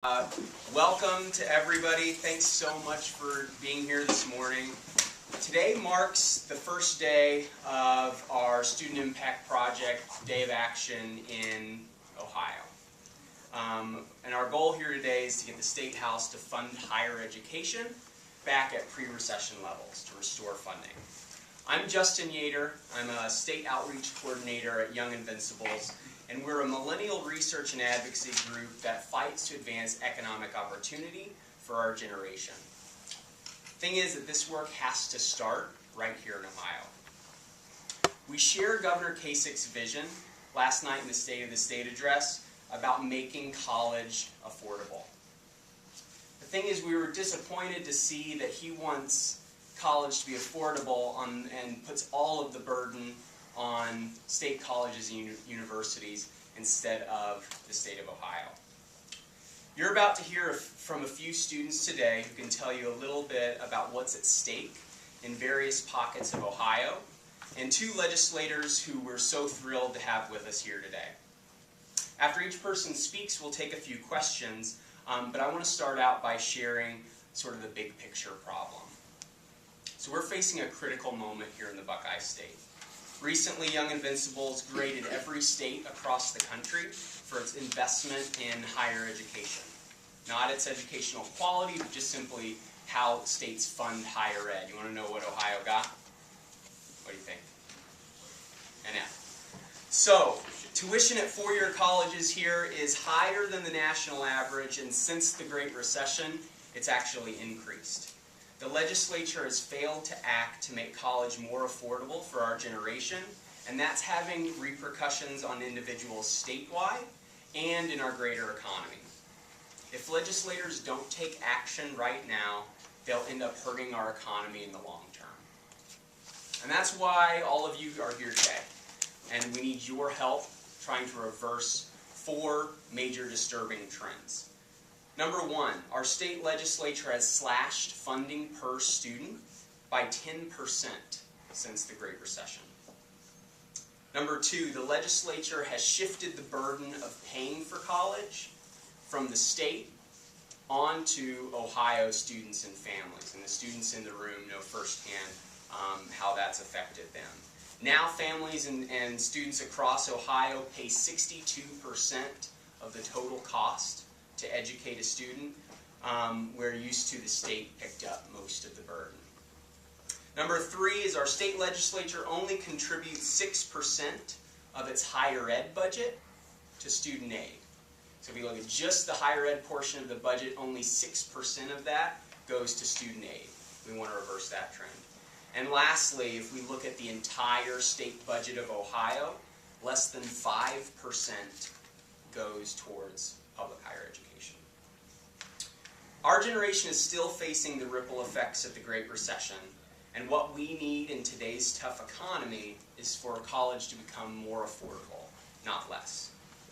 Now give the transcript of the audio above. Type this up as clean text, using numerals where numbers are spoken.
Welcome to everybody. Thanks so much for being here this morning. Today marks the first day of our Student Impact Project Day of Action in Ohio. And our goal here today is to get the State House to fund higher education back at pre-recession levels to restore funding. I'm Justin Yeater. I'm a State Outreach Coordinator at Young Invincibles, and we're a millennial research and advocacy group that fights to advance economic opportunity for our generation. The thing is that this work has to start right here in Ohio. We share Governor Kasich's vision last night in the State of the State address about making college affordable. The thing is, we were disappointed to see that he wants college to be affordable and puts all of the burden on state colleges and universities instead of the state of Ohio. You're about to hear from a few students today who can tell you a little bit about what's at stake in various pockets of Ohio, and two legislators who we're so thrilled to have with us here today. After each person speaks, we'll take a few questions, but I want to start out by sharing sort of the big picture problem. So we're facing a critical moment here in the Buckeye State. Recently, Young Invincibles graded every state across the country for its investment in higher education. Not its educational quality, but just simply how states fund higher ed. You want to know what Ohio got? What do you think? An F. So, tuition at four-year colleges here is higher than the national average, and since the Great Recession, it's actually increased. The legislature has failed to act to make college more affordable for our generation, and that's having repercussions on individuals statewide and in our greater economy. If legislators don't take action right now, they'll end up hurting our economy in the long term. And that's why all of you are here today, and we need your help trying to reverse four major disturbing trends. Number one, our state legislature has slashed funding per student by 10% since the Great Recession. Number two, the legislature has shifted the burden of paying for college from the state onto Ohio students and families. And the students in the room know firsthand how that's affected them. Now families and students across Ohio pay 62% of the total cost to educate a student, where used to the state picked up most of the burden. Number three is our state legislature only contributes 6% of its higher ed budget to student aid. So if you look at just the higher ed portion of the budget, only 6% of that goes to student aid. We want to reverse that trend. And lastly, if we look at the entire state budget of Ohio, less than 5% goes towards public higher education. Our generation is still facing the ripple effects of the Great Recession, and what we need in today's tough economy is for college to become more affordable, not less.